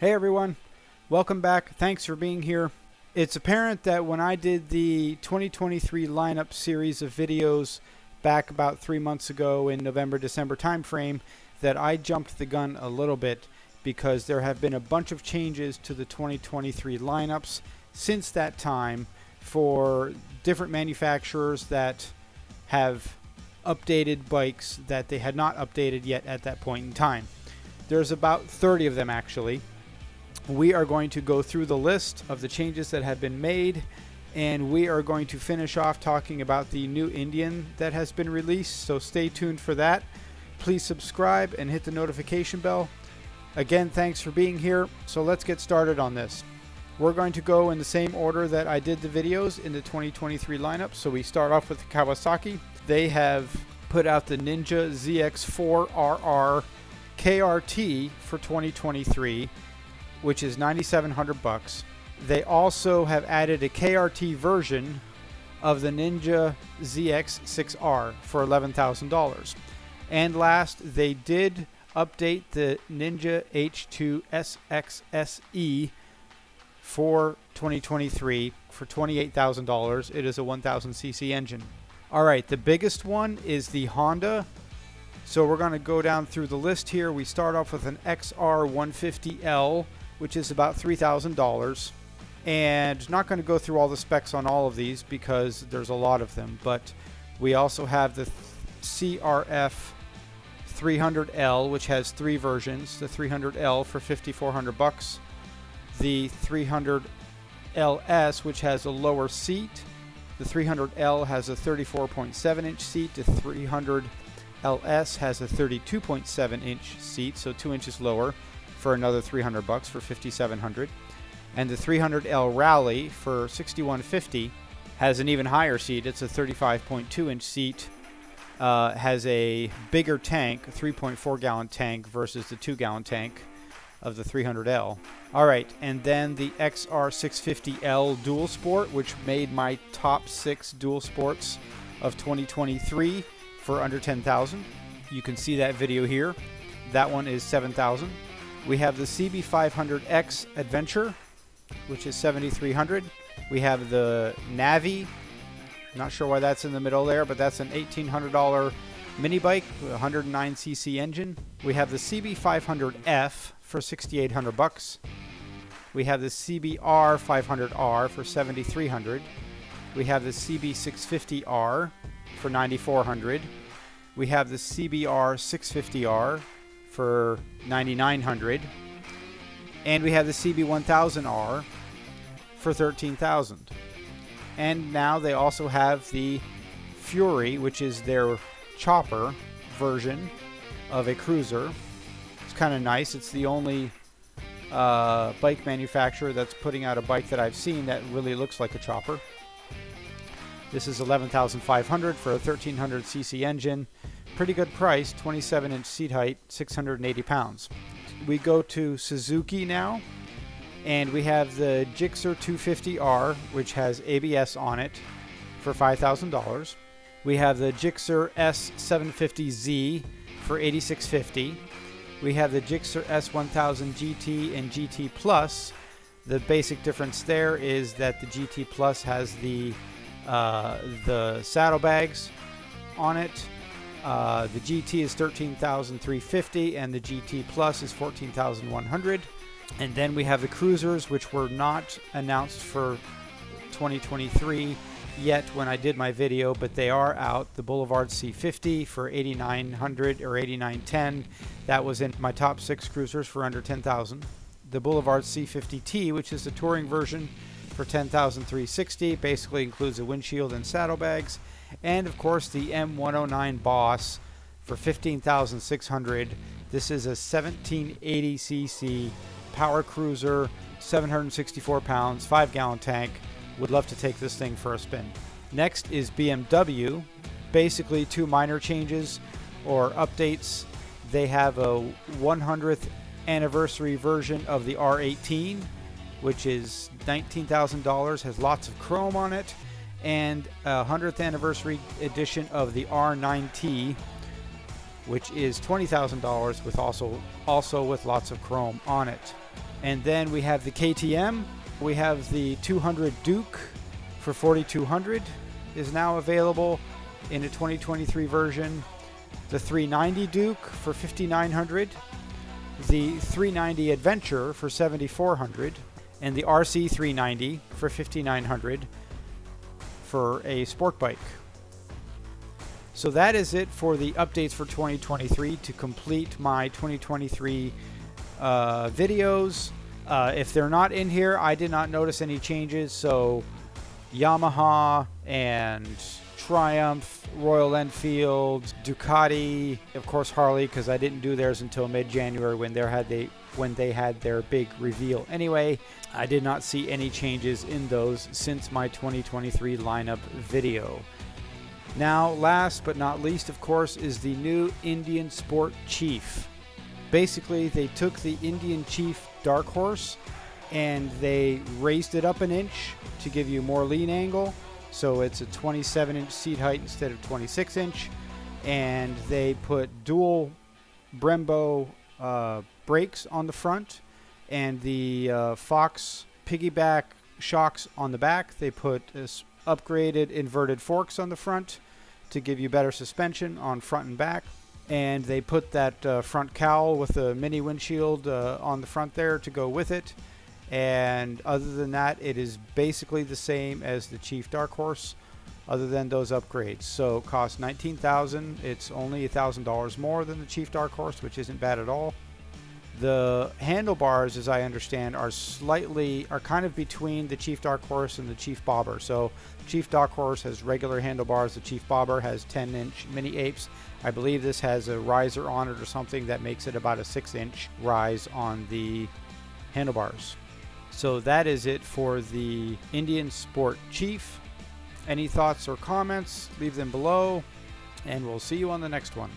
Hey everyone, welcome back. Thanks for being here. It's apparent that when I did the 2023 lineup series of videos back about 3 months ago in November-December timeframe, that I jumped the gun a little bit because there have been a bunch of changes to the 2023 lineups since that time for different manufacturers that have updated bikes that they had not updated yet at that point in time. There's about 30 of them actually. We are going to go through the list of the changes that have been made, and we are going to finish off talking about the new Indian that has been released, so stay tuned for that. Please subscribe and hit the notification bell. Again, thanks for being here. So let's get started on this. We're going to go in the same order that I did the videos in the 2023 lineup. So we start off with the Kawasaki. They have put out the Ninja ZX4RR KRT for 2023. Which is $9,700. They also have added a KRT version of the Ninja ZX6R for $11,000. And last, they did update the Ninja H2 SXSE for 2023 for $28,000. It is a 1,000cc engine. All right, the biggest one is the Honda. So we're going to go down through the list here. We start off with an XR150L, which is about $3,000, and not going to go through all the specs on all of these because there's a lot of them, but we also have the CRF 300L, which has three versions. The 300L for $5,400, the 300LS, which has a lower seat. The 300L has a 34.7 inch seat. The 300LS has a 32.7 inch seat, so 2 inches lower, for another $300 for $5,700. And the 300L Rally for $6,150 has an even higher seat. It's a 35.2 inch seat, has a bigger tank, a 3.4 gallon tank versus the 2 gallon tank of the 300L. All right, and then the XR650L Dual Sport, which made my top 6 dual sports of 2023 for under $10,000. You can see that video here. That one is $7,000. We have the CB500X Adventure, which is $7,300. We have the Navi. Not sure why that's in the middle there, but that's an $1,800 mini bike with a 109cc engine. We have the CB500F for $6,800. We have the CBR 500R for $7,300. We have the CB650R for $9,400. We have the CBR 650R for $9,900, and we have the CB1000R for $13,000. And now they also have the Fury, which is their chopper version of a cruiser. It's kind of nice. It's the only bike manufacturer that's putting out a bike that I've seen that really looks like a chopper. This is $11,500 for a 1,300cc engine. Pretty good price, 27-inch seat height, 680 pounds. We go to Suzuki now, and we have the Gixxer 250R, which has ABS on it, for $5,000. We have the Gixxer S750Z for $8,650. We have the Gixxer S1000 GT and GT Plus. The basic difference there is that the GT Plus has the saddlebags on it. The GT is $13,350 and the GT Plus is $14,100. And then we have the cruisers, which were not announced for 2023 yet when I did my video, but they are out. The Boulevard C50 for $8,900 or $8,910. That was in my top 6 cruisers for under $10,000. The Boulevard C50T, which is the touring version, for $10,360, basically includes a windshield and saddlebags. And of course the M109 Boss for $15,600. This is a 1780cc power cruiser, 764 pounds, 5 gallon tank. Would love to take this thing for a spin. Next is BMW. Basically 2 minor changes or updates. They have a 100th anniversary version of the R18, which is $19,000, has lots of chrome on it, and a 100th anniversary edition of the R9T, which is $20,000 with also with lots of chrome on it. And then we have the KTM. We have the 200 Duke for $4,200 is now available in a 2023 version. The 390 Duke for $5,900. The 390 Adventure for $7,400. And the RC 390 for $5,900 for a sport bike. So that is it for the updates for 2023 to complete my 2023 videos. If they're not in here, I did not notice any changes. So Yamaha and Triumph, Royal Enfield, Ducati, of course Harley, because I didn't do theirs until mid-January when they had their big reveal. Anyway, I did not see any changes in those since my 2023 lineup video. Now, last but not least, of course, is the new Indian Sport Chief. Basically, they took the Indian Chief Dark Horse and they raised it up an inch to give you more lean angle. So it's a 27-inch seat height instead of 26-inch. And they put dual Brembo brakes on the front and the Fox piggyback shocks on the back. They put upgraded inverted forks on the front to give you better suspension on front and back. And they put that front cowl with a mini windshield on the front there to go with it. And other than that, it is basically the same as the Chief Dark Horse, other than those upgrades. So it costs $19,000. It's only $1,000 more than the Chief Dark Horse, which isn't bad at all. The handlebars, as I understand, are kind of between the Chief Dark Horse and the Chief Bobber. So Chief Dark Horse has regular handlebars. The Chief Bobber has 10-inch mini apes. I believe this has a riser on it or something that makes it about a 6-inch rise on the handlebars. So that is it for the Indian Sport Chief. Any thoughts or comments, leave them below, and we'll see you on the next one.